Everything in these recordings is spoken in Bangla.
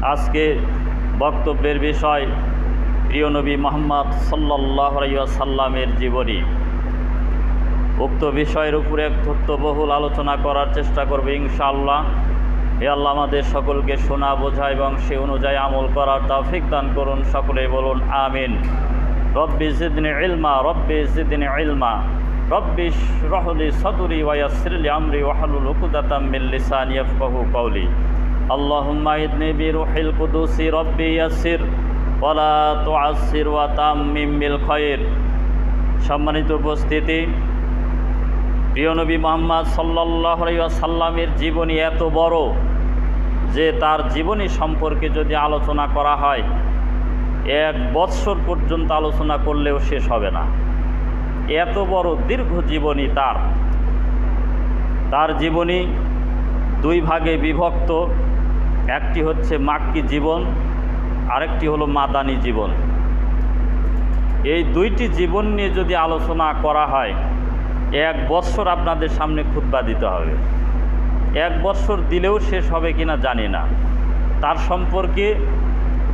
আজকে বক্তব্যের বিষয় প্রিয় নবী মুহাম্মদ সাল্লাল্লাহু আলাইহি ওয়াসাল্লামের জীবনী। উক্ত বিষয়ের উপরে তথ্যবহুল আলোচনা করার চেষ্টা করব ইনশাআল্লাহ। হে আল্লাহ, আমাদের সকলকে শোনা, বোঝা এবং সে অনুযায়ী আমল করার তৌফিক দান করুন। সকলে বলুন আমিন। রব্বি জিদনি ইলমা, রব্বি জিদনি ইলমা, রব্বি ইশরাহ লি সাদরি ওয়া ইয়াসসির লি আমরি ওয়াহলুল উকদাতাম মিন লিসানি ইয়াফকাহু কওলি। আল্লাহুম্মা ইদনি বিরুহিল কুদুসি রব্বি ইয়াসসির ওয়া লা তুআসসির ওয়া তাম্মিম বিল খায়র। সম্মানিত উপস্থিতি, প্রিয় নবী মুহাম্মদ সাল্লাল্লাহু আলাইহি ওয়াসাল্লামের জীবনী এত বড় যে তার জীবনী সম্পর্কে যদি আলোচনা করা হয় 1 বৎসর পর্যন্ত আলোচনা করলেও শেষ হবে না। এত বড় দীর্ঘ জীবনী তার জীবনী 2 ভাগে বিভক্ত। একটি হচ্ছে মাক্কি জীবন, আরেকটি হলো মাদানী জীবন। এই 2টি জীবন নিয়ে যদি আলোচনা করা হয় 1 বৎসর আপনাদের সামনে খুতবা দিতে হবে। 1 বৎসর দিলেও শেষ হবে কিনা জানি না। তার সম্পর্কে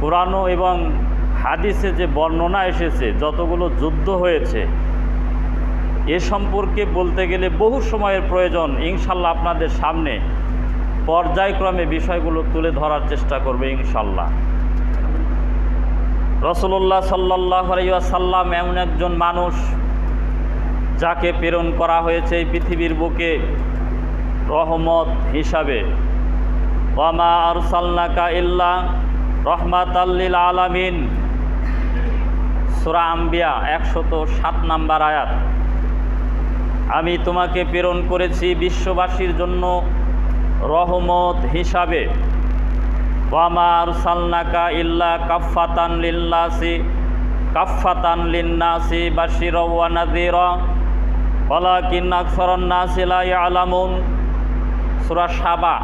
কোরআন এবং হাদিসে যে বর্ণনা এসেছে, যতগুলো যুদ্ধ হয়েছে, এ সম্পর্কে বলতে গেলে বহু সময়ের প্রয়োজন। ইনশাল্লাহ আপনাদের সামনে পর্যায়ক্রমে বিষয়গুলো তুলে ধরার চেষ্টা করবে ইনশাল্লাহ। রাসূলুল্লাহ সাল্লাল্লাহু আলাইহি ওয়াসাল্লাম এমন একজন মানুষ যাকে প্রেরণ করা হয়েছে এই পৃথিবীর বুকে রহমত হিসাবে। ওয়া মা আরসালনাকা ইল্লা রাহমাতাল লিল আলামিন, সূরা আম্বিয়া 107 নম্বর আয়াত। আমি তোমাকে প্রেরণ করেছি বিশ্ববাসীর জন্য রহমত হিসাবে। ওয়া মা আরসালনাকা ইল্লা কাফফাতান লিন্নাসি বাশিরা ওয়া নাযিরা ওয়ালাকিন আকসারান নাসি লা ইয়ালামুন, সূরা সাবা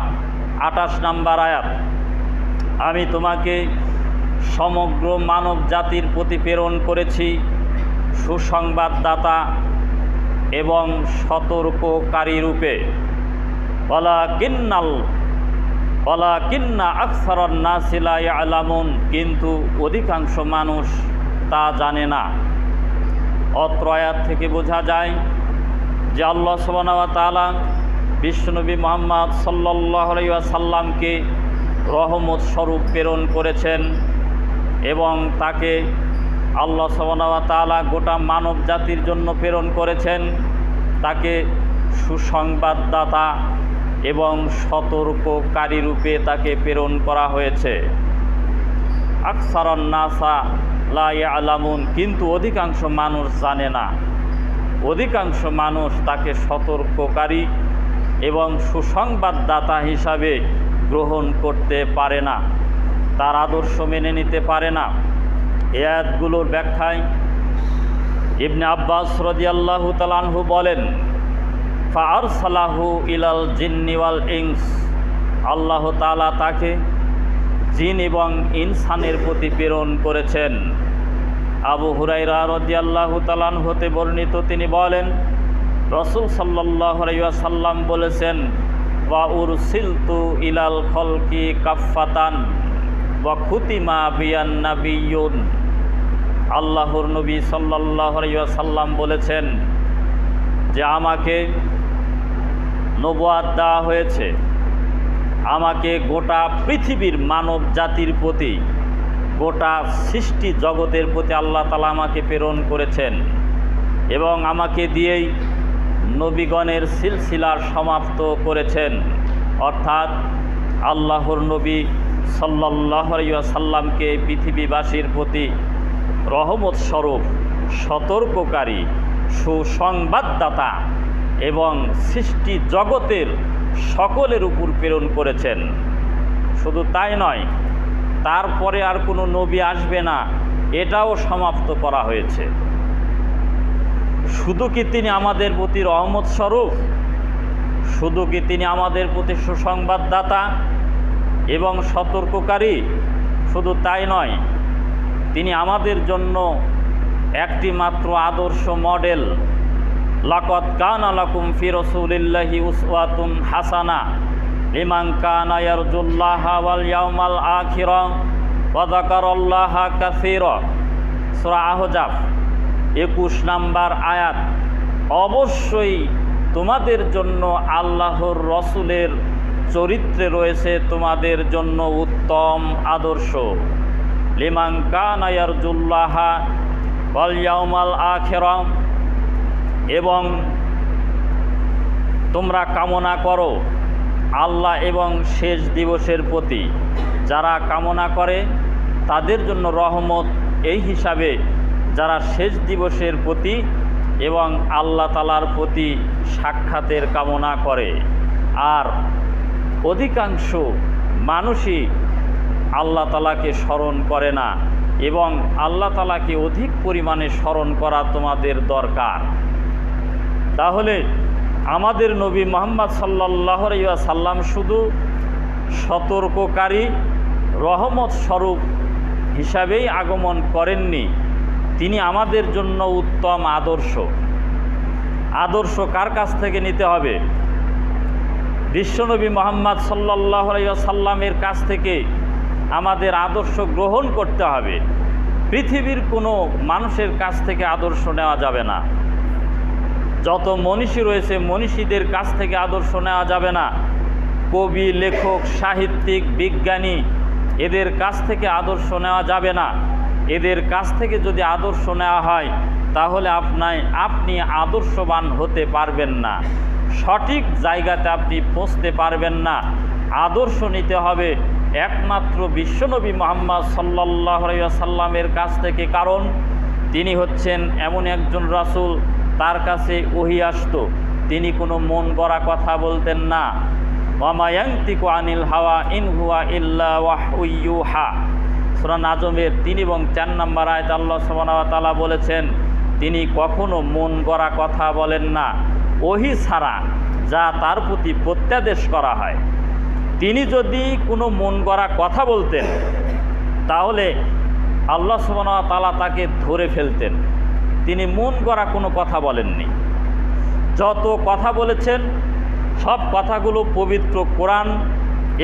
28 নম্বর আয়াত। আমি তোমাকে সমগ্র মানব জাতির প্রতি প্রেরণ করেছি সুসংবাদদাতা এবং সতর্ককারী রূপে। ওয়ালাকিন্না আকসারান নাসি লা ইয়ালামুন, কিন্তু অধিকাংশ মানুষ তা জানে না। অত্র আয়াত থেকে বোঝা যায় যে আল্লাহ সুবহানাহু ওয়া তাআলা বিশ্বনবী মুহাম্মদ সাল্লাল্লাহু আলাইহি ওয়াসাল্লামকে রহমত স্বরূপ প্রেরণ করেছেন এবং তাকে আল্লাহ সুবহানাহু ওয়া তাআলা গোটা মানব জাতির জন্য প্রেরণ করেছেন। তাকে সুসংবাদদাতা এবং সতর্ককারী রূপে তাকে প্রেরণ করা হয়েছে। আকসারান নাসা লা ইয়ালামুন, কিন্তু অধিকাংশ মানুষ জানে না। অধিকাংশ মানুষ তাকে সতর্ককারী এবং সুসংবাদদাতা হিসাবে গ্রহণ করতে পারে না, তার আদর্শ মেনে নিতে পারে না। এই আয়াতগুলোর ব্যাখ্যায় ইবনে আব্বাস রাদিয়াল্লাহু তাআলা আনহু বলেন, ফাআরসালাহু ইলাল জিন্নি ওয়াল ইনস, আল্লাহ তাআলা তাকে জিন এবং ইনসানের প্রতি প্রেরণ করেছেন। আবু হুরায়রা রাদিয়াল্লাহু তাআলা আনহু হতে বর্ণিত, তিনি বলেন রাসূল সাল্লাল্লাহু আলাইহি ওয়াসাল্লাম বলেছেন, ওয়া উরসিলতু ইলাল খলকি কাফফাতান ওয়া খুতিমা বিয়ান নাবিয়্যুন। আল্লাহর নবী সাল্লাল্লাহু আলাইহি ওয়াসাল্লাম বলেছেন যে আমাকে নবুয়াত দেওয়া হয়েছে, আমাকে গোটা পৃথিবীর মানব জাতির প্রতি, গোটা সৃষ্টি জগতের প্রতি আল্লাহ তাআলা আমাকে প্রেরণ করেছেন এবং আমাকে দিয়েই নবীগণের সিলসিলার সমাপ্ত করেছেন। অর্থাৎ আল্লাহর নবী সাল্লাল্লাহু আলাইহি ওয়াসাল্লামকে পৃথিবীবাসীর প্রতি রহমত স্বরূপ, সতর্ককারী, সুসংবাদদাতা এবং সৃষ্টি জগতের সকলের উপর প্রেরণ করেছেন। শুধু তাই নয়, তারপরে আর কোনো নবী আসবে না, এটাও সমাপ্ত করা হয়েছে। শুধু কি তিনি আমাদের প্রতি রহমত স্বরূপ, শুধু কি তিনি আমাদের প্রতি সুসংবাদদাতা এবং সতর্ককারী, শুধু তাই নয়, তিনি আমাদের জন্য একটি মাত্র আদর্শ মডেল। লাকাদ কানা লাকুম ফি রাসূলিল্লাহি উসওয়াতুন হাসানা, লিমান কানা ইয়ারজুল্লাহা ওয়াল ইয়াউমাল আখিরা ওয়া যাকারাল্লাহা কাসীরা। সূরা আহজাব 21 নম্বর আয়াত। অবশ্যই তোমাদের জন্য আল্লাহর রসুলের চরিত্রে রয়েছে তোমাদের জন্য উত্তম আদর্শ। লিমান কানা ইয়ারজুল্লাহা ওয়াল ইয়াউমাল আখিরা, এবং তোমরা কামনা করো আল্লাহ এবং শেষ দিবসের প্রতি। যারা কামনা করে তাদের জন্য রহমত, এই হিসাবে যারা শেষ দিবসের প্রতি এবং আল্লাহ তাআলার প্রতি সাক্ষাতের কামনা করে। আর অধিকাংশ মানুষই আল্লাহ তাআলাকে স্মরণ করে না, এবং আল্লাহ তাআলাকে অধিক পরিমাণে স্মরণ করা তোমাদের দরকার। তাহলে আমাদের নবী মুহাম্মদ সাল্লাল্লাহু আলাইহি ওয়াসাল্লাম শুধু সতর্ককারী, রহমত স্বরূপ হিসাবেই আগমন করেননি, তিনি আমাদের জন্য উত্তম আদর্শ। আদর্শ কার কাছ থেকে নিতে হবে? বিশ্বনবী মুহাম্মদ সাল্লাল্লাহু আলাইহি ওয়াসাল্লামের কাছ থেকে আমাদের আদর্শ গ্রহণ করতে হবে। পৃথিবীর কোনো মানুষের কাছ থেকে আদর্শ নেওয়া যাবে না। যত মনীষী রয়েছে মনীষীদের কাছ থেকে আদর্শ নেওয়া যাবে না। কবি, লেখক, সাহিত্যিক, বিজ্ঞানী, এদের কাছ থেকে আদর্শ নেওয়া যাবে না। এদের কাছ থেকে যদি আদর্শ নেওয়া হয় তাহলে আপনি আদর্শবান হতে পারবেন না, সঠিক জায়গাতে আপনি পৌঁছতে পারবেন না। আদর্শ নিতে হবে একমাত্র বিশ্বনবী মুহাম্মদ সাল্লাল্লাহু আলাইহি ওয়াসাল্লামের কাছ থেকে, কারণ তিনি হচ্ছেন এমন একজন রাসূল, তার কাছে ওহী আসতো, তিনি কোনো মন গড়া কথা বলতেন না। ওয়া মা ইয়ানতিকু আনিল হাওয়া ইন হুয়া ইল্লা ওয়াহয়ুন ইউহা। সূরা নাজমের 3 এবং 4 নম্বর আয়াত আল্লাহ সুবহানাহু ওয়া তাআলা বলেছেন তিনি কখনো মন গড়া কথা বলেন না, ওহী ছাড়া যা তার প্রতি প্রত্যাদেশ করা হয়। তিনি যদি কোনো মন গড়া কথা বলতেন তাহলে আল্লাহ সুবহানাহু ওয়া তাআলা তাকে ধরে ফেলতেন। তিনি মন গড়া কোনো কথা বলেননি। যত কথা বলেছেন সব কথাগুলো পবিত্র কোরআন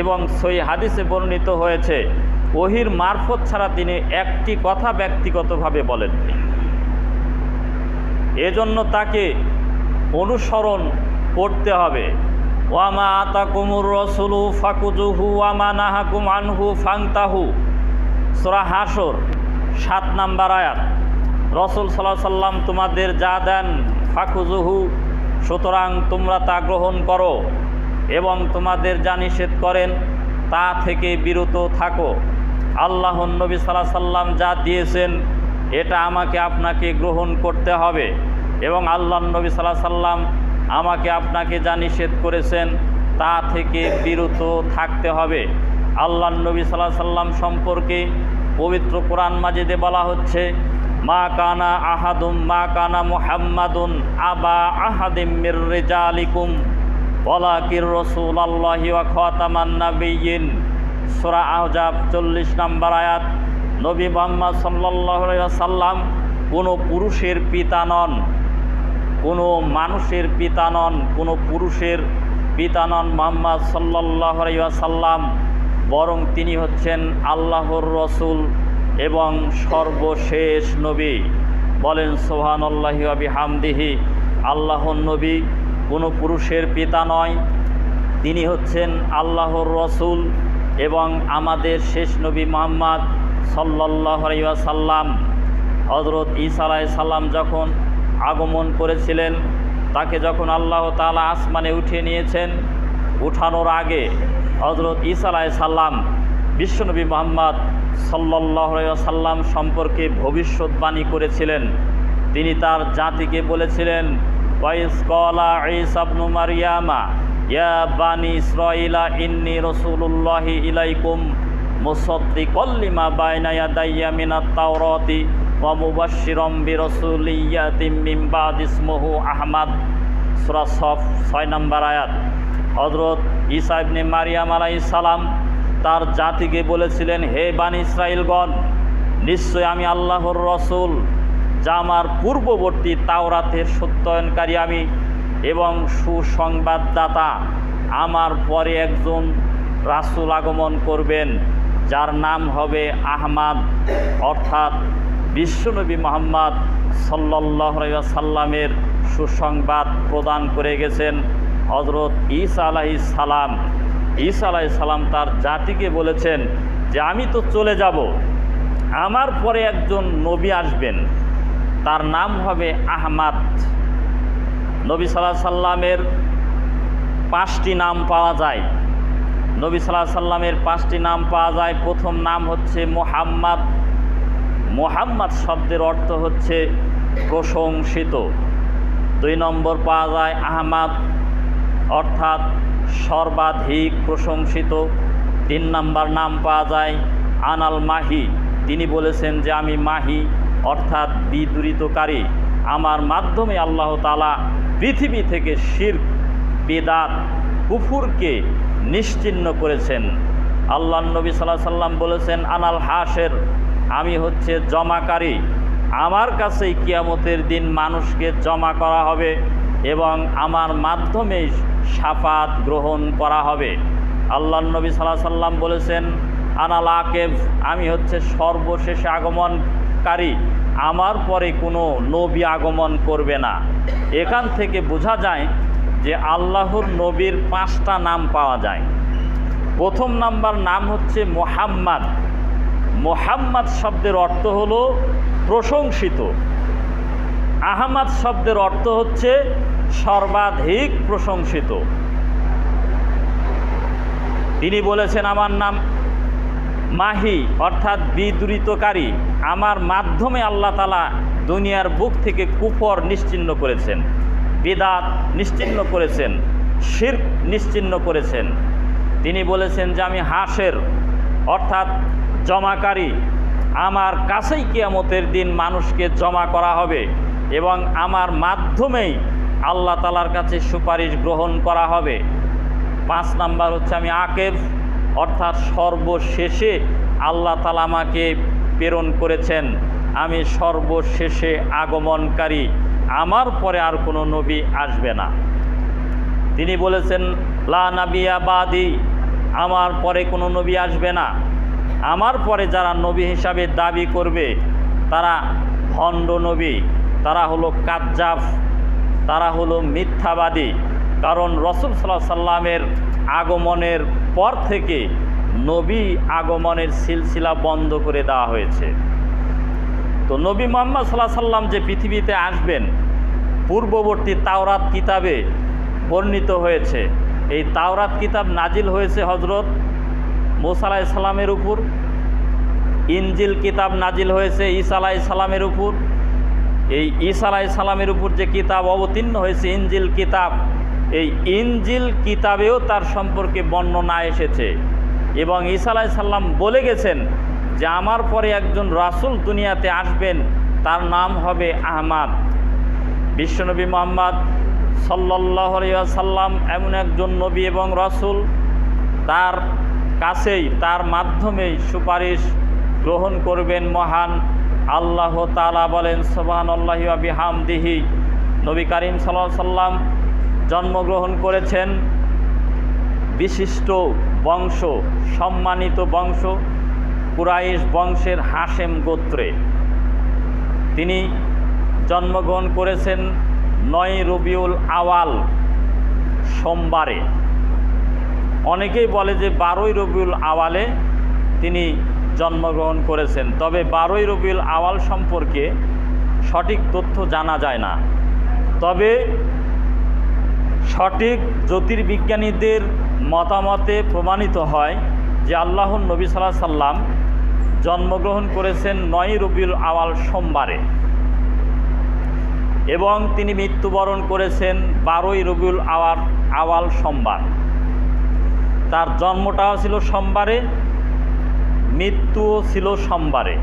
এবং সহিহ হাদিসে বর্ণিত হয়েছে। ওহীর মারফত ছাড়া তিনি একটি কথা ব্যক্তিগতভাবে বলেননি। এজন্য তাকে অনুসরণ করতে হবে। ওয়া মা আতাকুমুর রাসূলু ফাকুযুহু ওয়া মা নাহাকুম আনহু ফান্তাহু। সূরা হাশর 7 নম্বর আয়াত। রাসূল সাল্লাল্লাহু আলাইহি সাল্লাম তোমাদের যা দেন ফাকুযুহু, সুতরাং তোমরা তা গ্রহণ করো, এবং তোমাদের যা নিষেধ করেন তা থেকে বিরত থাকো। আল্লাহর নবী সাল্লাল্লাহু আলাইহি সাল্লাম যা দিয়েছেন এটা আমাকে আপনাকে গ্রহণ করতে হবে, এবং আল্লাহর নবী সাল্লাল্লাহু আলাইহি সাল্লাম আমাকে আপনাকে যা নিষেধ করেছেন তা থেকে বিরত থাকতে হবে। আল্লাহর নবী সাল্লাল্লাহু আলাইহি সাল্লাম সম্পর্কে পবিত্র কোরআন মাজিদে বলা হচ্ছে মা কানা মুহাম্মাদুন আবা আহাদিম মির রিজালিকুম ওয়ালাকির রাসূলুল্লাহি ওয়া খাতামান নাবিয়্যিন। সূরা আহজাব 40 নম্বর আয়াত। নবী মুহাম্মদ সাল্লাল্লাহু আলাইহি ওয়াসাল্লাম কোনো পুরুষের পিতা নন, কোনো মানুষের পিতা নন, কোনো পুরুষের পিতা নন মুহাম্মদ সাল্লাল্লাহু আলাইহি ওয়াসাল্লাম, বরং তিনি হচ্ছেন আল্লাহর রসুল এবং সর্বশেষ নবী। বলেন সুবহানাল্লাহি ওয়া বিহামদিহি। আল্লাহর নবী কোনো পুরুষের পিতা নয়, তিনি হচ্ছেন আল্লাহর রসুল এবং আমাদের শেষ নবী মুহাম্মদ সাল্লাল্লাহু আলাইহি ওয়াসাল্লাম। হযরত ঈসা আলাইহিস সালাম যখন আগমন করেছিলেন, তাকে যখন আল্লাহ তাআলা আসমানে উঠিয়ে নিয়েছেন, উঠানোর আগে হযরত ঈসা আলাইহিস সালাম বিশ্বনবী মুহাম্মদ সাল্লাল্লাহু আলাইহি ওয়াসাল্লাম সম্পর্কে ভবিষ্যৎবাণী করেছিলেন। তিনি তার জাতিকে বলেছিলেন ওয়াইস ক্বালা ঈসা ইবনু মারইয়ামা ইয়া বানি ইসরাঈলা ইন্নী রাসূলুল্লাহি ইলাইকুম মুসাদ্দিকাল লিমা বাইনা ইয়াদাইয়া মিনাত তাওরাতি ওয়া মুবাশশিরাম বিরাসূলিন ইয়াতিম মিন বাদি ইসমুহু আহমদ। সূরা সফ 6 নম্বর আয়াত। হযরত ঈসা ইবনে মারইয়াম আলাইহিস সালাম তার জাতিকে বলেছিলেন হে বানি ইসরাঈলগণ, নিশ্চয় আমি আল্লাহর রসুল, যা আমার পূর্ববর্তী তাওরাতের সত্যায়নকারী আমি এবং সুসংবাদদাতা। আমার পরে একজন রাসূল আগমন করবেন, যার নাম হবে আহমদ, অর্থাৎ বিশ্বনবী মুহাম্মদ সাল্লাল্লাহু আলাইহি ওয়াসাল্লামের সুসংবাদ প্রদান করে গেছেন হযরত ঈসা আলাইহিস সালাম। ঈসা আলাইহিস সালাম তার জাতিকে বলেছেন যে আমি তো চলে যাব, আমার পরে একজন নবী আসবেন, তার নাম হবে আহমদ। নবী সাল্লাল্লাহু আলাইহি সাল্লামের 5টি নাম পাওয়া যায়। নবী সাল্লাল্লাহু আলাইহি সাল্লামের 5টি নাম পাওয়া যায়। প্রথম নাম হচ্ছে মুহাম্মদ। মুহাম্মদ শব্দের অর্থ হচ্ছে প্রশংসিত। 2 নম্বর পাওয়া যায় আহমদ, অর্থাৎ সর্বাধিক প্রশংসিত। 3 নম্বর নাম পাওয়া যায় আনাল মাহি। তিনি বলেছেন যে আমি মাহি, অর্থাৎ বিদূরিতকারী। আমার মাধ্যমে আল্লাহ তাআলা পৃথিবী থেকে শিরক, বিদআত, কুফুরকে নিশ্চিহ্ন করেছেন। আল্লাহর নবী সাল্লাল্লাহু আলাইহি সাল্লাম বলেছেন আনাল হাসের, আমি হচ্ছে জমাকারী। আমার কাছেই কিয়ামতের দিন মানুষকে জমা করা হবে এবং আমার মাধ্যমেই শাফাত গ্রহণ করা হবে। আল্লাহর নবী সাল্লাল্লাহু আলাইহি সাল্লাম বলেছেন আনাল আকিব, আমি হচ্ছে সর্বশেষে আগমনকারী, আমার পরে কোনো নবী আগমন করবে না। এখান থেকে বোঝা যায় যে আল্লাহর নবীর 5টা নাম পাওয়া যায়। প্রথম নাম্বার নাম হচ্ছে মুহাম্মদ। মুহাম্মদ শব্দের অর্থ হলো প্রশংসিত। আহমদ শব্দের অর্থ হচ্ছে সর্বাধিক প্রশংসিত। তিনি বলেছেন আমার নাম মাহি, অর্থাৎ বিদূরিতকারী। আমার মাধ্যমে আল্লাহ তাআলা দুনিয়ার বুক থেকে কুফর নিশ্চিহ্ন করেছেন, বিদআত নিশ্চিহ্ন করেছেন, শিরক নিশ্চিহ্ন করেছেন। তিনি বলেছেন যে আমি হাসের, অর্থাৎ জমাকারী। আমার কাছেই কিয়ামতের দিন মানুষকে জমা করা হবে এবং আমার মাধ্যমেই আল্লাহ তাআলার কাছে সুপারিশ গ্রহণ করা হবে। 5 নাম্বার হচ্ছে আমি আকিব, অর্থাৎ সর্বশেষে আল্লাহ তাআলা আমাকে প্রেরণ করেছেন, আমি সর্বশেষে আগমনকারী, আমার পরে আর কোনো নবী আসবে না। তিনি বলেছেন লা নাবিয়া বাদি, আমার পরে কোনো নবী আসবে না। আমার পরে যারা নবী হিসাবে দাবি করবে তারা ভণ্ড নবী, তারা হলো কাজ্জাব, তারা হলো মিথ্যাবাদী। কারণ রাসূল সাল্লাল্লাহু আলাইহি সাল্লামের আগমনের পর থেকে নবী আগমনের সিলসিলা বন্ধ করে দেওয়া হয়েছে। তো নবী মুহাম্মদ সাল্লাল্লাহু আলাইহি সাল্লাম যে পৃথিবীতে আসবেন পূর্ববর্তী তাওরাত কিতাবে বর্ণিত হয়েছে। এই তাওরাত কিতাব নাজিল হয়েছে হযরত মূসা আলাইহিস সালামের উপর। ইনজিল কিতাব নাজিল হয়েছে ঈসা আলাইহিস সালামের উপর। এই ঈসা আলাইহিস সালামের উপর যে কিতাব অবতীর্ণ হয়েছে ইনজিল কিতাব, এই ইনজিল কিতাবেও তার সম্পর্কে বর্ণনা এসেছে এবং ঈসা আলাইহিস সালাম বলে গেছেন যে আমার পরে একজন রাসূল দুনিয়াতে আসবেন, তার নাম হবে আহমদ। বিশ্বনবী মুহাম্মদ সাল্লাল্লাহু আলাইহি ওয়াসাল্লাম এমন একজন নবী এবং রাসূল, তার কাছেই, তার মাধ্যমেই সুপারিশ গ্রহণ করবেন মহান আল্লাহ তাআলা। বলেন সুবহানাল্লাহি ওয়া বিহামদিহি। নবী করিম সাল্লাল্লাহু আলাইহি ওয়াসাল্লাম জন্মগ্রহণ করেছেন বিশিষ্ট বংশ, সম্মানিত বংশ, কুরাইশ বংশের হাশেম গোত্রে। তিনি জন্মগ্রহণ করেছেন 9 রবিউল আওয়াল সোমবারে। অনেকেই বলে যে 12ই রবিউল আওয়ালে তিনি জন্মগ্রহণ করেছেন, তবে 12ই রবিউল আওয়াল সম্পর্কে সঠিক তথ্য জানা যায় না। তবে সঠিক জ্যোতির্বিজ্ঞানীদের মতামতে প্রমাণিত হয় যে আল্লাহর নবী সাল্লাল্লাহু আলাইহি সাল্লাম জন্মগ্রহণ করেছেন 9ই রবিউল আওয়াল সোমবারে এবং তিনি মৃত্যুবরণ করেছেন 12ই রবিউল আওয়াল সোমবার। তার জন্মটাও ছিল সোমবারে, মৃত্যুও ছিল সোমবারে।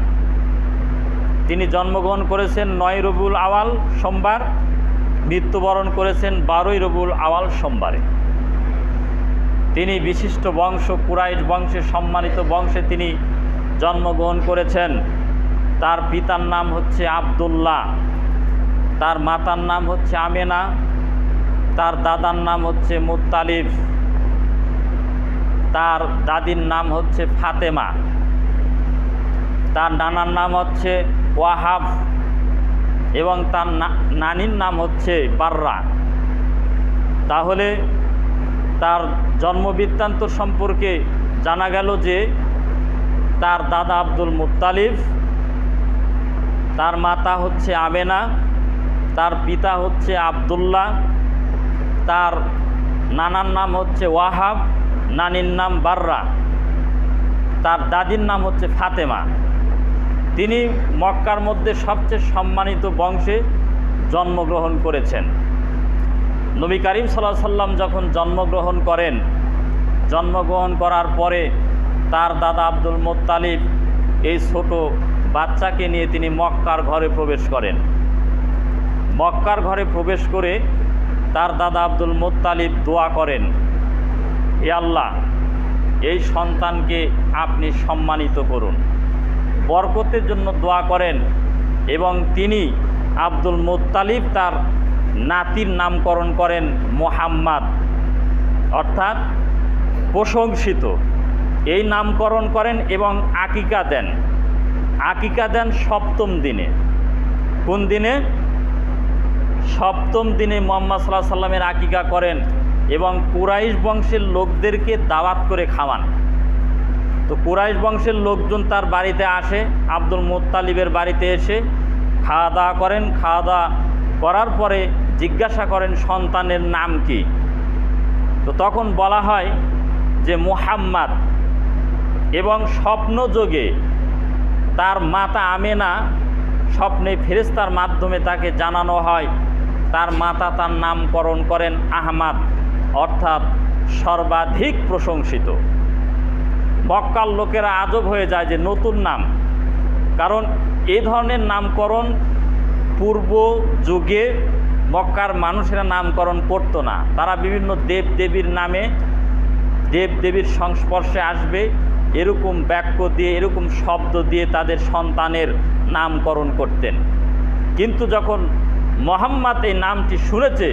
তিনি জন্মগ্রহণ করেছেন 9 রবিউল আওয়াল সোমবার, মৃত্যুবরণ করেছেন 12ই রবিউল আওয়াল সোমবারে। তিনি বিশিষ্ট বংশ, কুরাইশ বংশে, সম্মানিত বংশে তিনি জন্মগ্রহণ করেছেন। তার পিতার নাম হচ্ছে আব্দুল্লাহ, তার মাতার নাম হচ্ছে আমেনা, তার দাদার নাম হচ্ছে মুত্তালিব, তার দাদির নাম হচ্ছে ফাতেমা, তার নানার নাম হচ্ছে ওয়াহাব এবং তার নানির নাম হচ্ছে বাররা। তাহলে তার জন্মবৃত্তান্ত সম্পর্কে জানা গেল যে তার দাদা আব্দুল মুত্তালিব, তার মাতা হচ্ছে আমেনা, তার পিতা হচ্ছে আবদুল্লাহ, তার নানার নাম হচ্ছে ওয়াহাব, নানির নাম বাররা, তার দাদির নাম হচ্ছে ফাতেমা। তিনি মক্কার মধ্যে সবচেয়ে সম্মানিত বংশে জন্মগ্রহণ করেছেন। নবী করিম সাল্লাল্লাহু আলাইহি সাল্লাম যখন জন্মগ্রহণ করেন, জন্মগ্রহণ করার পরে তার দাদা আব্দুল মুত্তালিব এই ছোট বাচ্চাকে নিয়ে তিনি মক্কার ঘরে প্রবেশ করেন। মক্কার ঘরে প্রবেশ করে তার দাদা আব্দুল মুত্তালিব দোয়া করেন, হে আল্লাহ, এই সন্তানকে আপনি সম্মানিত করুন, বরকতের জন্য দোয়া করেন। এবং তিনি আব্দুল মুত্তালিব তার নাতির নামকরণ করেন মুহাম্মদ, অর্থাৎ প্রশংসিত, এই নামকরণ করেন এবং আকিকা দেন। আকিকা দেন সপ্তম দিনে। কোন দিনে? সপ্তম দিনে মুহাম্মদ সাল্লাল্লাহু আলাইহি সাল্লামের আকিকা করেন এবং কুরাইশ বংশের লোকদেরকে দাওয়াত করে খাওয়ান। তো কুরাইশ বংশের লোকজন তার বাড়িতে আসে, আব্দুল মুত্তালিবের বাড়িতে এসে খাওয়া দাওয়া করেন। খাওয়া দাওয়া করার পরে জিজ্ঞাসা করেন সন্তানের নাম কি। তো তখন বলা হয় যে মুহাম্মদ। এবং স্বপ্নযোগে তার মাতা আমেনা স্বপ্নে ফেরেশতার মাধ্যমে তাকে জানানো হয়, তার মাতা তার নামকরণ করেন আহমদ, অর্থাৎ সর্বাধিক প্রশংসিত। মক্কার লোকেরা আজব হয়ে যায় যে নতুন নাম, কারণ এই ধরনের নামকরণ পূর্ব যুগে মক্কার মানুষেরা নামকরণ করত না। তারা বিভিন্ন দেবদেবীর নামে, দেবদেবীর সংস্পর্শে আসবে এরকম বাক্য দিয়ে, এরকম শব্দ দিয়ে তাদের সন্তানের নামকরণ করতেন। কিন্তু যখন মুহাম্মদ এই নামটি শুনেছে,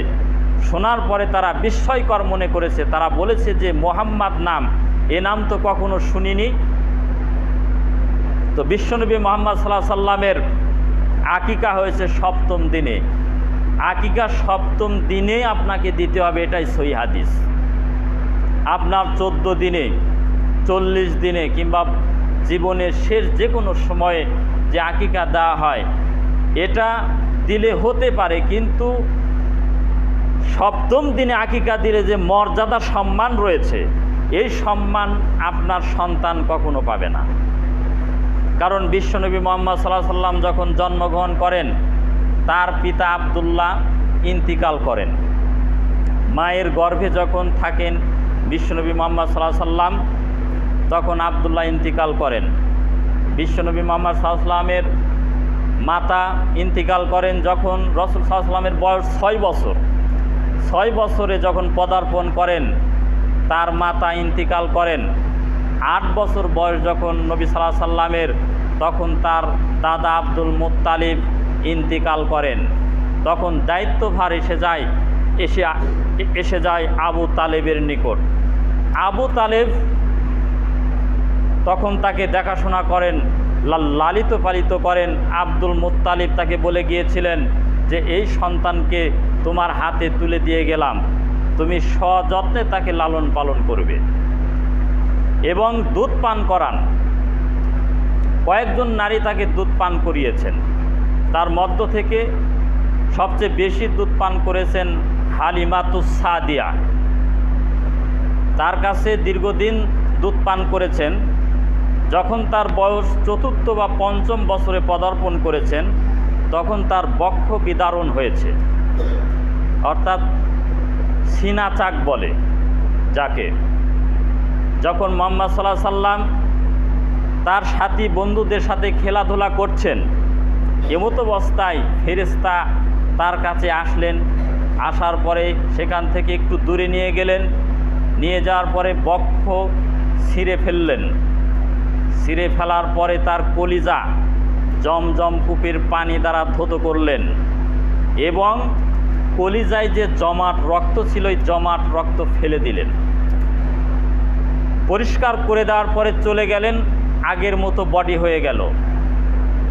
শোনার পরে তারা বিস্ময়কর মনে করেছে। তারা বলেছে যে মুহাম্মদ নাম, এ নাম তো কখনো শুনিনি। তো বিশ্বনবী মুহাম্মদ সাল্লাল্লাহু আলাইহি সাল্লামের আকিকা হয়েছে সপ্তম দিনে। আকিকা সপ্তম দিনে আপনাকে দিতে হবে, এটাই সহিহ হাদিস। আপনার 14 দিনে, 40 দিনে কিংবা জীবনের শেষ যে কোনো সময়ে যে আকিকা দেওয়া হয়, এটা দিলে হতে পারে, কিন্তু সপ্তম দিনে আকিকা দিলে যে মর্যাদা সম্মান রয়েছে, এই সম্মান আপনার সন্তান কখনো পাবে না। কারণ বিশ্বনবী মুহাম্মদ সাল্লাল্লাহু আলাইহি সাল্লাম যখন জন্মগ্রহণ করেন, তার পিতা আবদুল্লাহ ইন্তিকাল করেন। মায়ের গর্ভে যখন থাকেন বিশ্বনবী মুহাম্মদ সাল্লাল্লাহু আলাইহি সাল্লাম, তখন আবদুল্লাহ ইন্তিকাল করেন। বিশ্বনবী মুহাম্মদ সাল্লাল্লাহু আলাইহি সাল্লামের মাতা ইন্তিকাল করেন যখন রাসূল সাল্লাল্লাহু আলাইহি সাল্লামের বয়স 6 বছর। 6 বছরে যখন পদার্পণ করেন, তার মাতা ইন্তিকাল করেন। 8 বছর বয়স যখন নবী সাল্লাল্লাহু আলাইহি সাল্লামের, তখন তার দাদা আব্দুল মুত্তালিব ইন্তিকাল করেন। তখন দায়িত্বভার এসে যায় আবু তালেবের নিকট। আবু তালেব তখন তাকে দেখাশোনা করেন, লালিত পালিত করেন। আব্দুল মুত্তালিব তাকে বলে গিয়েছিলেন যে এই সন্তানকে তোমার হাতে তুলে দিয়ে গেলাম, তুমি সযত্নে তাকে লালন পালন করবে এবং দুধ পান করান। কয়েকজন নারী তাকে দুধ পান করিয়েছেন। তার মধ্য থেকে সবচেয়ে বেশি দুধ পান করেছেন হালিমাতুস সাদিয়া। তার কাছে দীর্ঘদিন দুধ পান করেছেন। যখন তার বয়স 4র্থ বা 5ম বছরে পদার্পণ করেছেন, তখন তার বক্ষ বিদারণ হয়েছে, অর্থাৎ সিনা চাক বলে যাকে। যখন মুহাম্মদ সাল্লাল্লাহু আলাইহি সাল্লাম তার সাথী বন্ধুদের সাথে খেলাধুলা করছেন, এমতো অবস্থায় ফেরেশতা তার কাছে আসলেন। আসার পরে সেখান থেকে একটু দূরে নিয়ে গেলেন। নিয়ে যাওয়ার পরে বক্ষ ছিঁড়ে ফেললেন। ছিঁড়ে ফেলার পরে তার কলিজা জমজম কূপের পানি দ্বারা ধৌত করলেন এবং কলিজায় যে জমাট রক্ত ছিল, ওই জমাট রক্ত ফেলে দিলেন। পরিষ্কার করে দেওয়ার পরে চলে গেলেন, আগের মতো বডি হয়ে গেল।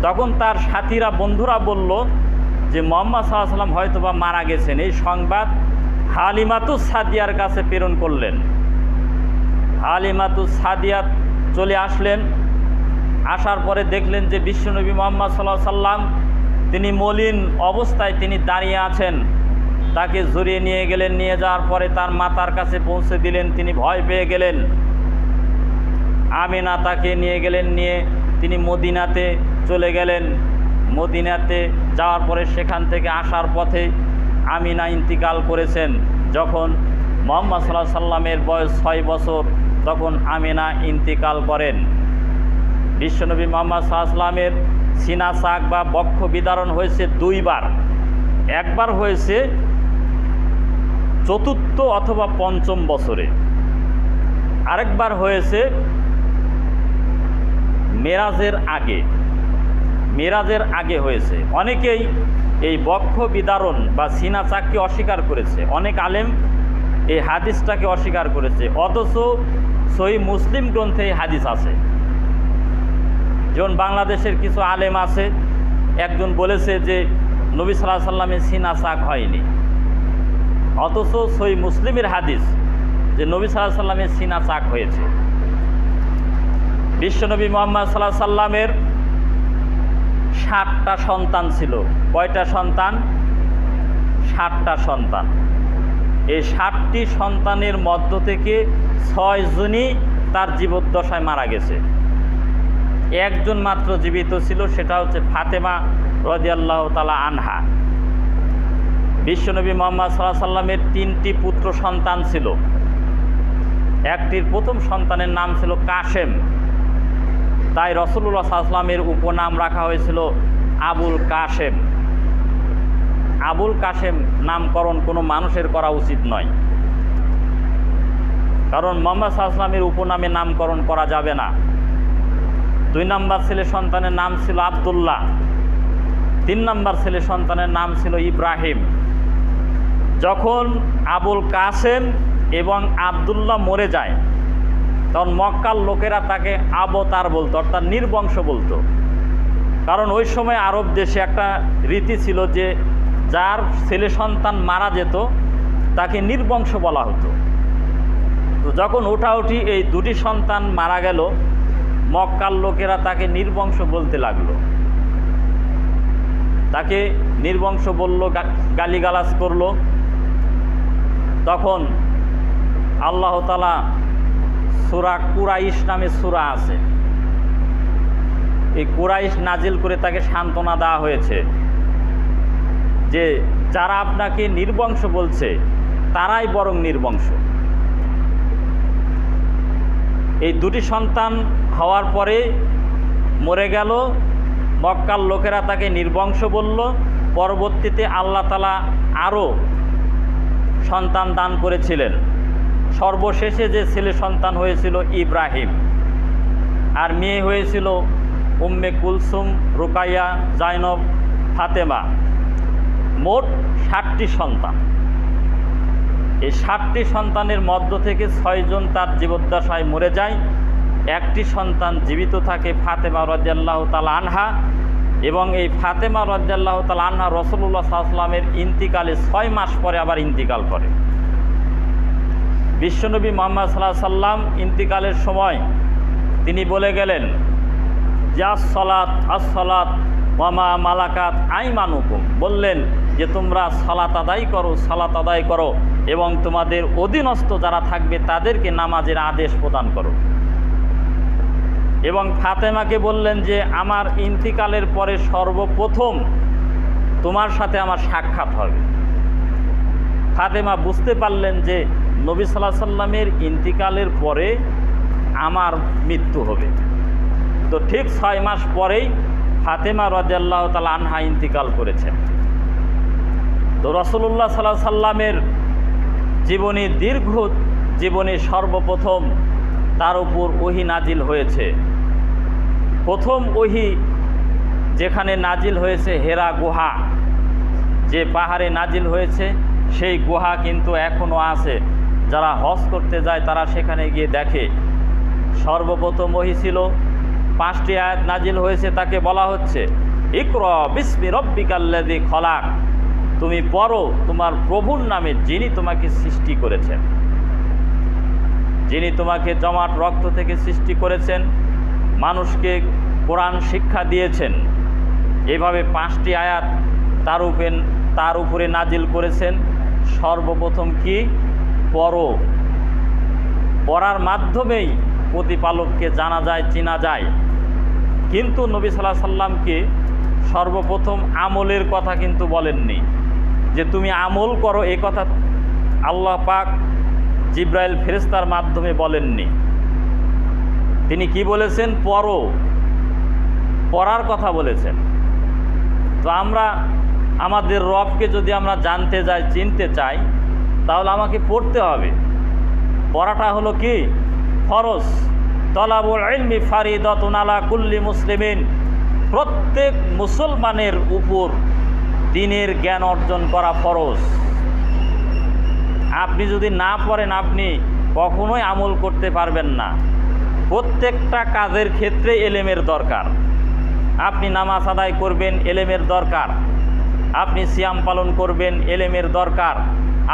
তখন তার সাথীরা, বন্ধুরা বলল যে মুহাম্মদ সাল্লাল্লাহু আলাইহি ওয়াসাল্লাম হয়তো বা মারা গেছেন। এই সংবাদ হালিমাতুস সাদিয়ার কাছে প্রেরণ করলেন। হালিমাতুস সাদিয়া চলে আসলেন। আসার পরে দেখলেন যে বিশ্বনবী মুহাম্মদ সাল্লাল্লাহু আলাইহি ওয়াসাল্লাম তিনি মলিন অবস্থায় তিনি দাঁড়িয়ে আছেন। তাকে জড়িয়ে নিয়ে গেলেন। নিয়ে যাওয়ার পরে তার মাতার কাছে পৌঁছে দিলেন। তিনি ভয় পেয়ে গেলেন। আমিনা তাকে নিয়ে গেলেন। নিয়ে তিনি মদিনাতে চলে গেলেন। মদিনাতে যাওয়ার পরে সেখান থেকে আসার পথে আমিনা ইন্তিকাল করেছেন। যখন মুহাম্মদ সাল্লাল্লাহু আলাইহি সাল্লামের বয়স 6 বছর, তখন আমিনা ইন্তিকাল করেন। বিশ্বনবী মুহাম্মদ সাল্লাল্লাহু আলাইহি সাল্লামের সিনা চাক বা বক্ষ বিদারণ হয়েছে 2 বার। একবার হয়েছে 4র্থ অথবা 5ম বছরে, আরেকবার হয়েছে মেরাজের আগে। মেরাজের আগে হয়েছে। অনেকেই এই বক্ষ বিদারণ বা সিনা চাককে অস্বীকার করেছে। অনেক আলেম এই হাদিসটাকে অস্বীকার করেছে, অথচ সহিহ মুসলিম গ্রন্থে এই হাদিস আছে। যেমন বাংলাদেশের কিছু আলেম আছে, একজন বলেছে যে নবী সাল্লাল্লাহু আলাইহি সাল্লামের সিনা চাক হয়নি, অথচ সহিহ মুসলিমের হাদিস যে নবী সাল্লাল্লাহু আলাইহি সাল্লামের সিনা চাক হয়েছে। বিশ্বনবী মুহাম্মদ সাল্লাল্লাহু আলাইহি সাল্লামের 7টা সন্তান ছিল। কয়টা সন্তান? 7টা সন্তান। এই 7টি সন্তানের মধ্য থেকে 6 জনই তার জীবদ্দশায় মারা গেছে। একজন মাত্র জীবিত ছিল, সেটা হচ্ছে ফাতেমা রাদিয়াল্লাহু তাআলা আনহা। বিশ্বনবী মুহাম্মদ সাল্লাল্লাহু আলাইহি সাল্লামের 3টি পুত্র সন্তান ছিল। একটির প্রথম সন্তানের নাম ছিল কাশেম, তাই রাসূলুল্লাহ সাল্লাল্লাহু আলাইহি সাল্লামের উপনাম রাখা হয়েছিল আবুল কাশেম। আবুল কাশেম নামকরণ কোনো মানুষের করা উচিত নয়, কারণ মুহাম্মদ সাল্লাল্লাহু আলাইহি সাল্লামের উপনামে নামকরণ করা যাবে না। 2 নম্বর ছেলে সন্তানের নাম ছিল আব্দুল্লাহ। 3 নম্বর ছেলে সন্তানের নাম ছিল ইব্রাহিম। যখন আবুল কাসেম এবং আব্দুল্লাহ মরে যায়, তখন মক্কার লোকেরা তাকে আবতার বলতো, অর্থাৎ নির্বংশ বলতো। কারণ ওই সময় আরব দেশে একটা রীতি ছিল যে যার ছেলে সন্তান মারা যেত তাকে নির্বংশ বলা হতো। তো যখন ওঠাউঠি এই 2টি সন্তান মারা গেল, মক্কার লোকেরা তাকে নির্বংশ বলতে লাগলো। তাকে নির্বংশ বলল, গালিগালাজ করলো। তখন আল্লাহ তাআলা সূরা কুরাইশ নামে সূরা আছে, এই কুরাইশ নাজিল করে তাকে সান্ত্বনা দেওয়া হয়েছে যে যারা আপনাকে নির্বংশ বলছে তারাই বরং নির্বংশ। এই 2টি সন্তান হওয়ার পরে মরে গেল, মক্কার লোকেরা তাকে নির্বংশ বলল। পরবর্তীতে আল্লাহ তাআলা আরও সন্তান দান করেছিলেন। সর্বশেষে যে ছেলে সন্তান হয়েছিল ইব্রাহিম, আর মেয়ে হয়েছিল উম্মে কুলসুম, রুকাইয়া, জাইনব, ফাতেমা। মোট 7টি সন্তান। এই 7টি সন্তানের মধ্য থেকে 6 জন তার জীবদ্দশায় মরে যায়। একটি সন্তান জীবিত থাকে, ফাতেমা রাদিয়াল্লাহু তাআলা আনহা। এবং এই ফাতেমা রাদিয়াল্লাহু তাআলা আনহা রাসূলুল্লাহ সাল্লাল্লাহু আলাইহি ওয়াসাল্লামের ইন্তিকালে 6 মাস পরে আবার ইন্তিকাল করে। বিশ্বনবী মুহাম্মদ সাল্লাল্লাহু আলাইহি সাল্লাম ইন্তিকালের সময় তিনি বলে গেলেন যে আসসালাত ওয়া মা মালাকাত আইমানুকুম, বললেন যে তোমরা সালাত আদায় করো এবং তোমাদের অধীনস্থ যারা থাকবে তাদেরকে নামাজের আদেশ প্রদান করো। এবং ফাতেমাকে বললেন যে আমার ইন্তিকালের পরে সর্বপ্রথম তোমার সাথে আমার সাক্ষাৎ হবে। ফাতেমা বুঝতে পারলেন যে নবী সাল্লাল্লাহু আলাইহি সাল্লামের ইন্তিকালের পরে আমার মৃত্যু হবে। তো ঠিক 6 মাস পরেই ফাতেমা রাদিয়াল্লাহু তাআলা আনহা ইন্তিকাল করেছেন। তো রাসূলুল্লাহ সাল্লাল্লাহু আলাইহি সাল্লামের দীর্ঘ জীবনে সর্বপ্রথম তার উপর ওহী নাজিল হয়েছে। প্রথম ওহী যেখানে নাজিল হয়েছে হেরা গুহা, যে পাহাড়ে নাজিল হয়েছে, সেই গুহা কিন্তু এখনও আছে। যারা হজ করতে যায় তারা সেখানে গিয়ে দেখে সর্বপ্রথম ওহী ছিল, 5টি আয়াত নাজিল হয়েছে, তাকে বলা হচ্ছে ইকরা বিসমি রব্বিকাল্লাযী খলাক, তুমি পড়ো তোমার প্রভুর নামে যিনি তোমাকে সৃষ্টি করেছেন, যিনি তোমাকে জমাট রক্ত থেকে সৃষ্টি করেছেন, মানুষকে কোরআন শিক্ষা দিয়েছেন। এভাবে 5টি আয়াত তার উপরে নাজিল করেছেন। সর্বপ্রথম কি? পড়ো। পড়ার মাধ্যমেই প্রতিপালককে জানা যায়, চেনা যায়। কিন্তু নবী সাল্লাল্লাহু আলাইহি সাল্লামকে সর্বপ্রথম আমলের কথা কিন্তু বলেননি, যে তুমি আমল করো, এ কথা আল্লাহ পাক জিব্রাইল ফেরেশতার মাধ্যমে বলেননি। তিনি কি বলেছেন? পড়ো, পড়ার কথা বলেছেন। তো আমরা আমাদের রবকে যদি আমরা জানতে যাই, চিনতে চাই, তাহলে আমাকে পড়তে হবে। পড়াটা হলো কি? ফরজ। তলাবুল ইলমি ফারিদাতুন আলা কুল্লি মুসলিমিন, প্রত্যেক মুসলমানের উপর দ্বীনের জ্ঞান অর্জন করা ফরজ। আপনি যদি না পড়েন, আপনি কখনোই আমল করতে পারবেন না। প্রত্যেকটা কাজের ক্ষেত্রে এলেমের দরকার। আপনি নামাজ আদায় করবেন, এলেমের দরকার। আপনি সিয়াম পালন করবেন, এলেমের দরকার।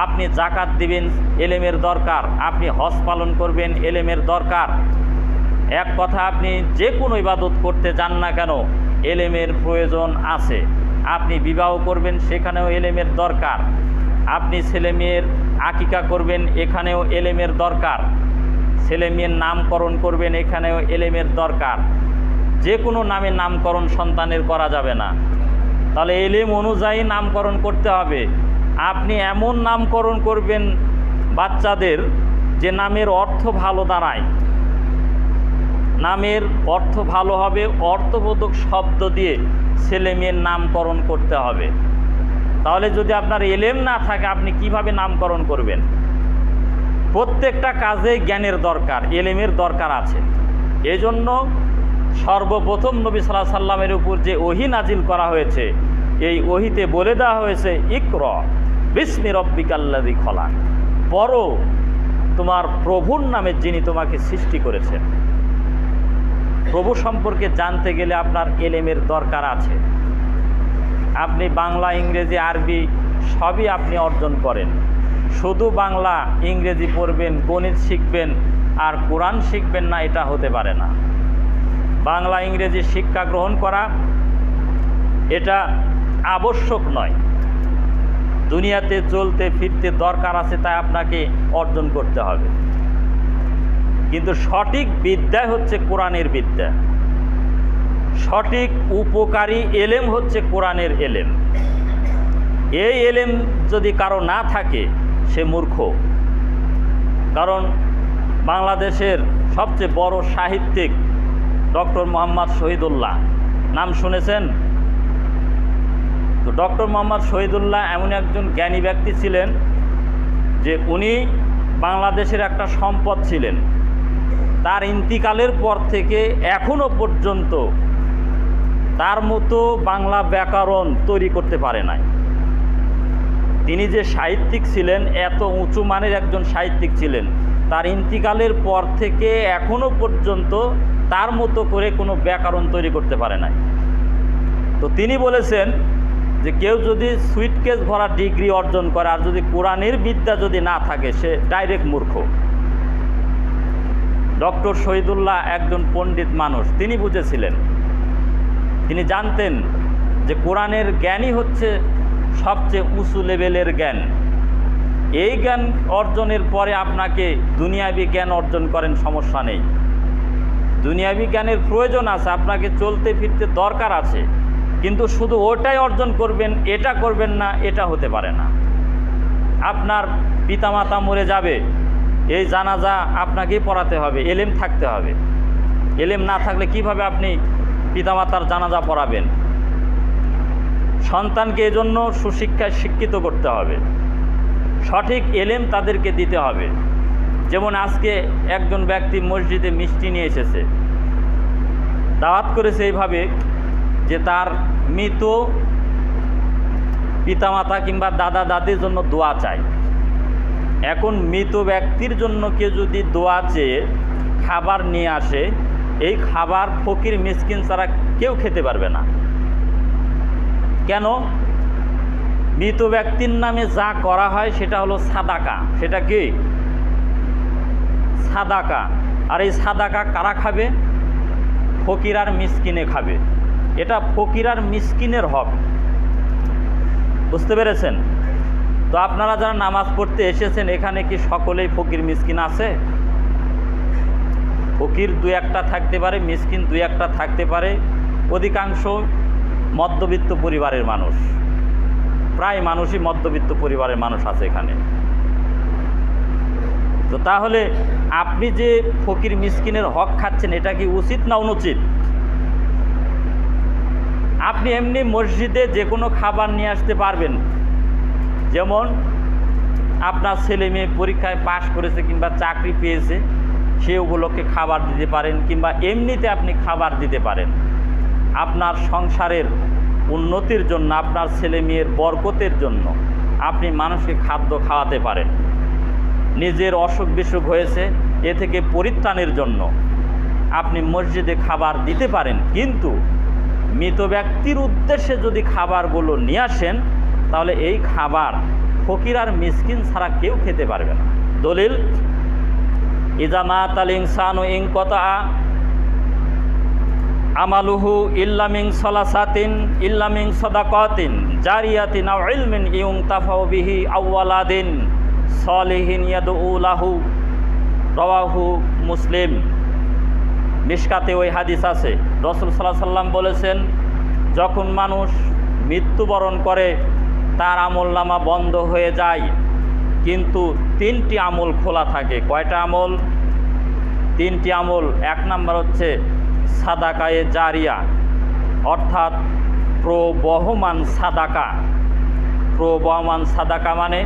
আপনি যাকাত দিবেন, এলেমের দরকার। আপনি হজ পালন করবেন, এলেমের দরকার। এক কথা, আপনি যে কোনো ইবাদত করতে যান না কেন, এলেমের প্রয়োজন আছে। আপনি বিবাহ করবেন, সেখানেও এলেমের দরকার। আপনি ছেলে মেয়ের আকিকা করবেন, এখানেও এলেমের দরকার। ছেলে মেয়ের নামকরণ করবেন, এখানেও এলেমের দরকার। যে কোনো নামে নামকরণ সন্তানের করা যাবে না, তাহলে এলেম অনুযায়ী নামকরণ করতে হবে। আপনি এমন নামকরণ করবেন বাচ্চাদের যে নামের অর্থ ভালো দাঁড়ায়, নামের অর্থ ভালো হবে, অর্থবোধক শব্দ দিয়ে ছেলে মেয়ের নামকরণ করতে হবে। তাহলে যদি আপনার এলেম না থাকে, আপনি কিভাবে নামকরণ করবেন? প্রত্যেকটা কাজে জ্ঞানের দরকার, এলেমের দরকার আছে। এজন্য সর্বপ্রথম নবী সাল্লাল্লাহু আলাইহি সাল্লামের উপর যে ওহী নাজিল করা হয়েছে, এই ওহীতে বলে দেওয়া হয়েছে ইকরা বিসমি রব্বিকাল্লাযী খলাক, পড়ো তোমার প্রভুর নামে যিনি তোমাকে সৃষ্টি করেছেন। প্রভু সম্পর্কে জানতে গেলে আপনার এলেমের দরকার আছে। আপনি বাংলা, ইংরেজি, আরবি সবই আপনি অর্জন করেন। শুধু বাংলা ইংরেজি পড়বেন, গণিত শিখবেন আর কোরআন শিখবেন না, এটা হতে পারে না। বাংলা ইংরেজি শিক্ষা গ্রহণ করা এটা আবশ্যক নয়। দুনিয়াতে চলতে ফিরতে দরকার আছে, তাই আপনাকে অর্জন করতে হবে। কিন্তু সঠিক বিদ্যা হচ্ছে কোরআনের বিদ্যা। সঠিক উপকারী এলেম হচ্ছে কোরআনের এলেম। এই এলেম যদি কারো না থাকে, সে মূর্খ। কারণ বাংলাদেশের সবচেয়ে বড় সাহিত্যিক ডক্টর মোহাম্মদ শহীদুল্লাহ, নাম শুনেছেন তো? ডক্টর মোহাম্মদ শহীদুল্লাহ এমন একজন জ্ঞানী ব্যক্তি ছিলেন যে উনি বাংলাদেশের একটা সম্পদ ছিলেন। তার ইন্তিকালের পর থেকে এখনও পর্যন্ত তার মতো বাংলা ব্যাকরণ তৈরি করতে পারে নাই। তিনি যে সাহিত্যিক ছিলেন, এত উঁচু মানের একজন সাহিত্যিক ছিলেন, তার ইন্তিকালের পর থেকে এখনও পর্যন্ত তার মতো করে কোনো ব্যাকরণ তৈরি করতে পারে নাই। তো তিনি বলেছেন যে কেউ যদি সুইটকেস ভরা ডিগ্রি অর্জন করে আর যদি কোরআনের বিদ্যা যদি না থাকে, সে ডাইরেক্ট মূর্খ। ডক্টর শহীদুল্লাহ একজন পণ্ডিত মানুষ, তিনি বুঝেছিলেন, তিনি জানতেন যে কোরআনের জ্ঞানই হচ্ছে সবচেয়ে উঁচু লেভেলের জ্ঞান। এই জ্ঞান অর্জনের পরে আপনাকে দুনিয়াবি জ্ঞান অর্জন করেন, সমস্যা নেই। দুনিয়াবি জ্ঞানের প্রয়োজন আছে, আপনাকে চলতে ফিরতে দরকার আছে, কিন্তু শুধু ওটাই অর্জন করবেন, এটা করবেন না, এটা হতে পারে না। আপনার পিতামাতা মরে যাবে, এই জানাজা আপনাকেই পড়াতে হবে, এলেম থাকতে হবে। এলেম না থাকলে কিভাবে আপনি পিতামাতার জানাজা পড়াবেন? সন্তানকে এজন্য সুশিক্ষায় শিক্ষিত করতে হবে, সঠিক এলেম তাদেরকে দিতে হবে। যেমন আজকে একজন ব্যক্তি মসজিদে মিষ্টি নিয়ে এসেছে, দাওয়াত করেছে এইভাবে যে তার মৃত পিতামাতা কিংবা দাদা দাদির জন্য দোয়া চাই। এখন মৃত ব্যক্তির জন্য কেউ যদি দোয়া চেয়ে খাবার নিয়ে আসে, এই খাবার ফকির মিসকিন ছাড়া কেউ খেতে পারবে না। কেন? মৃত ব্যক্তির নামে যা করা হয় সেটা হলো সাদাকা। সেটা কি? সাদাকা। আর এই সাদাকা কারা খাবে? ফকির আর মিসকিনে খাবে। এটা ফকির আর মিসকিনের হক। বুঝতে পেরেছেন? তো আপনারা যারা নামাজ পড়তে এসেছেন, এখানে কি সকলেই ফকির মিসকিন আছে? ফকির দুই একটা থাকতে পারে, মিসকিন দুই একটা থাকতে পারে। অধিকাংশ মধ্যবিত্ত পরিবারের মানুষ, প্রায় মানুষই মধ্যবিত্ত পরিবারের মানুষ আছে এখানে। তো তাহলে আপনি যে ফকির মিসকিনের হক খাচ্ছেন, এটা কি উচিত না অনুচিত? আপনি এমনি মসজিদে যে কোনো খাবার নিয়ে আসতে পারবেন, যেমন আপনার ছেলে মেয়ে পরীক্ষায় পাশ করেছে কিংবা চাকরি পেয়েছে, সে ওগুলোকে খাবার দিতে পারেন, কিংবা এমনিতে আপনি খাবার দিতে পারেন। আপনার সংসারের উন্নতির জন্য, আপনার ছেলে মেয়ের বরকতের জন্য আপনি মানুষকে খাদ্য খাওয়াতে পারেন। নিজের অসুখ বিসুখ হয়েছে, এ থেকে পরিত্রাণের জন্য আপনি মসজিদে খাবার দিতে পারেন। কিন্তু মৃত ব্যক্তির উদ্দেশ্যে যদি খাবারগুলো নিয়ে আসেন, তাহলে এই খাবার ফকির আর মিসকিন ছাড়া কেউ খেতে পারবে না। দলিল, ইজা মাতাল ইনসানু ইনকাতা আমালুহু ইল্লা মিন সালাসাতিন ইল্লা মিন সাদাকাতিন জারিয়াতিন আও ইলমিন ইউনতাফাউ বিহি আও ওয়ালাদিন সালিহিন ইয়াদউ লাহু, রাওয়াহু মুসলিম। মিশকাতে ওই হাদিস আছে, রাসূল সাল্লাল্লাহু আলাইহি সাল্লাম বলেছেন, যখন মানুষ মৃত্যুবরণ করে তার আমলনামা বন্ধ হয়ে যায়, কিন্তু তিনটি আমল খোলা থাকে। কয়টা আমল? তিনটি আমল। এক নাম্বার হচ্ছে সাদাকায়ে জারিয়া, অর্থাৎ প্রবহমান সাদাকা। প্রবহমান সাদাকা মানে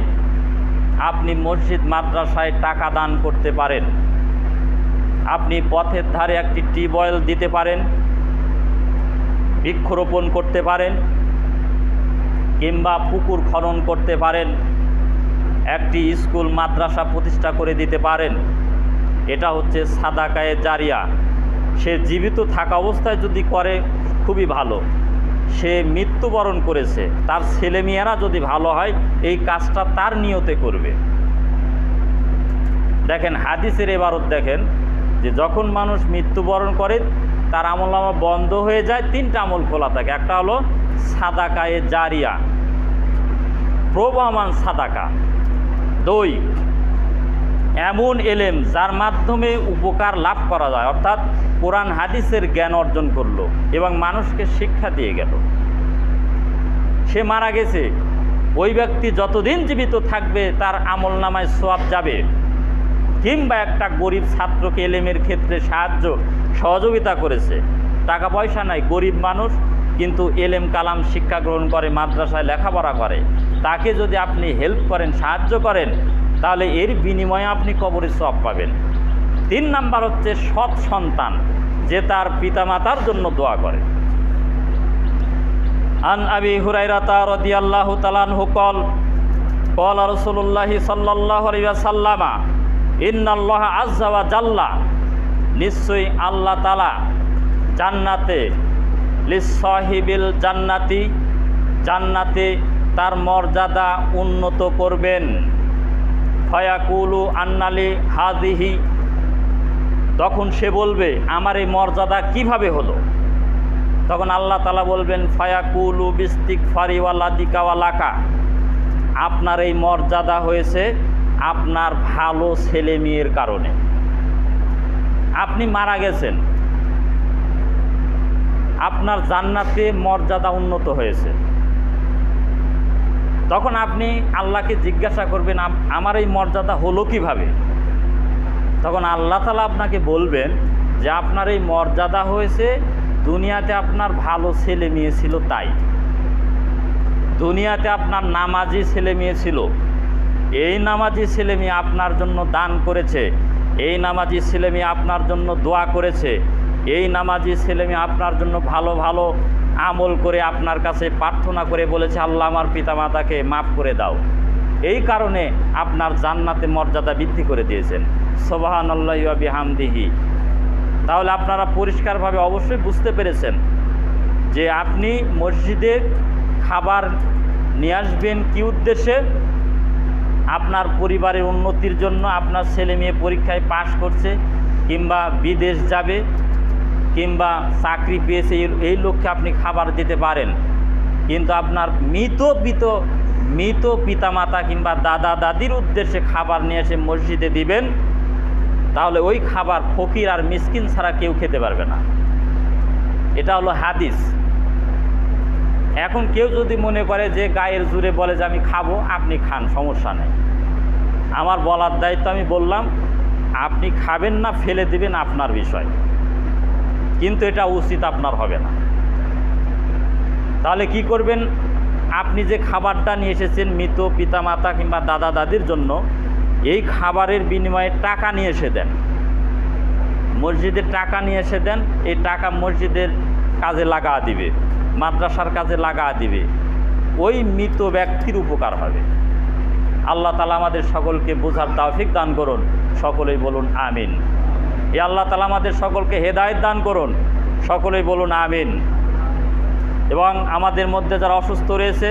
আপনি মসজিদ মাদ্রাসায় টাকা দান করতে পারেন, আপনি পথের ধারে একটি টিউবওয়েল দিতে পারেন, বৃক্ষরোপণ করতে পারেন, কিংবা পুকুর খনন করতে পারেন, একটি স্কুল মাদ্রাসা প্রতিষ্ঠা করে দিতে পারেন। এটা হচ্ছে সাদাকায়ে জারিয়া। সে জীবিত থাকা অবস্থায় যদি করে খুবই ভালো। সে মৃত্যুবরণ করেছে, তার ছেলেমেয়েরা যদি ভালো হয়, এই কাজটা তার নিয়তে করবে। দেখেন হাদিসের ইবারত দেখেন, যে যখন মানুষ মৃত্যুবরণ করে তার আমলনামা বন্ধ হয়ে যায়, তিনটা আমল খোলা থাকে। একটা হলো সাদাকায়ে জারিয়া, প্রবহমান সাদাকা। দুই, এমন এলেম যার মাধ্যমে উপকার লাভ করা যায়, অর্থাৎ কোরআন হাদিসের জ্ঞান অর্জন করলো এবং মানুষকে শিক্ষা দিয়ে গেল। সে মারা গেছে, ওই ব্যক্তি যতদিন জীবিত থাকবে তার আমলনামায় সওয়াব যাবে। কিংবা একটা গরিব ছাত্রকে এলেমের ক্ষেত্রে সহযোগিতা করেছে, টাকা পয়সা নাই, গরিব মানুষ, কিন্তু এলেম কালাম শিক্ষা গ্রহণ করে, মাদ্রাসায় লেখাপড়া করে, তাকে যদি আপনি হেল্প করেন, সাহায্য করেন, তাহলে এর বিনিময়ে আপনি কবরে সওয়াব পাবেন। তিন নাম্বার হচ্ছে সৎ সন্তান, যে তার পিতামাতার জন্য দোয়া করে। আন আবি হুরায়রা রাদিয়াল্লাহু তাআলা আনহু ক্বালা রাসূলুল্লাহি সাল্লাল্লাহু আলাইহি ওয়াসাল্লাম, ইন্নাল্লাহা আযজা ওয়া জাল্লা, নিশ্চয়ই আল্লাহ তাআলা জান্নাতে লিসাহিবিল জান্নাতি, জান্নাতে তার মর্যাদা উন্নত করবেন। ফায়াকুলু আন্নালি হাযিহি, তখন সে বলবে আমার এই মর্যাদা কিভাবে হলো? তখন আল্লাহ তাআলা বলবেন, ফায়াকুলু বিস্তিগফারি ওয়ালাদিকা ওয়ালাকা, আপনার এই মর্যাদা হয়েছে আপনার ভালো ছেলে মেয়ের কারণে। আপনি মারা গেছেন, আপনার জান্নাতে মর্যাদা উন্নত হয়েছে। তখন আপনি আল্লাহকে জিজ্ঞাসা করবেন, আমার এই মর্যাদা হলো কিভাবে? তখন আল্লাহ তাআলা আপনাকে বলবেন যে আপনার এই মর্যাদা হয়েছে দুনিয়াতে আপনার ভালো ছেলে মেয়ে ছিল, তাই দুনিয়াতে আপনার নামাজি ছেলে মেয়ে ছিল, এই নামাজি ছেলে মেয়ে আপনার জন্য দান করেছে, এই নামাজি ছেলে মেয়ে আপনার জন্য দোয়া করেছে, এই নামাজি ছেলে মেয়ে আপনার জন্য ভালো ভালো আমল করে আপনার কাছে প্রার্থনা করে বলেছে, আল্লাহ আমার পিতামাতাকে মাফ করে দাও। এই কারণে আপনার জান্নাতে মর্যাদা বৃদ্ধি করে দিয়েছেন। সুবহানাল্লাহি ওয়া বিহামদিহি। তাহলে আপনারা পরিষ্কারভাবে অবশ্যই বুঝতে পেরেছেন যে আপনি মসজিদে খাবার নিয়ে আসবেন কী উদ্দেশ্যে? আপনার পরিবারের উন্নতির জন্য, আপনার ছেলে মেয়ে পরীক্ষায় পাশ করছে কিংবা বিদেশ যাবে কিংবা চাকরি পেয়েছে, এই লক্ষ্যে আপনি খাবার দিতে পারেন। কিন্তু আপনার মৃত পিতামাতা কিংবা দাদা দাদির উদ্দেশ্যে খাবার নিয়ে এসে মসজিদে দিবেন, তাহলে ওই খাবার ফকির আর মিসকিন ছাড়া কেউ খেতে পারবে না। এটা হলো হাদিস। এখন কেউ যদি মনে করে যে গায়ের জোরে বলে যে আমি খাবো, আপনি খান, সমস্যা নেই, আমার বলার দায়িত্ব আমি বললাম, আপনি খাবেন না ফেলে দিবেন আপনার বিষয়, কিন্তু এটা উচিত আপনার হবে না। তাহলে কি করবেন? আপনি যে খাবারটা নিয়ে এসেছেন মৃত পিতামাতা কিংবা দাদা দাদির জন্য, এই খাবারের বিনিময়ে টাকা নিয়ে এসে দেন, মসজিদের টাকা নিয়ে এসে দেন। এই টাকা মসজিদের কাজে লাগা দিবে, মাদ্রাসার কাজে লাগা দিবে, ওই মৃত ব্যক্তির উপকার হবে। আল্লাহ তাআলা আমাদের সকলকে বোঝার তৌফিক দান করুন, সকলেই বলুন আমিন। এ আল্লাহ তাআলা আমাদের সকলকে হেদায়েত দান করুন, সকলেই বলুন আমিন। এবং আমাদের মধ্যে যারা অসুস্থ রয়েছে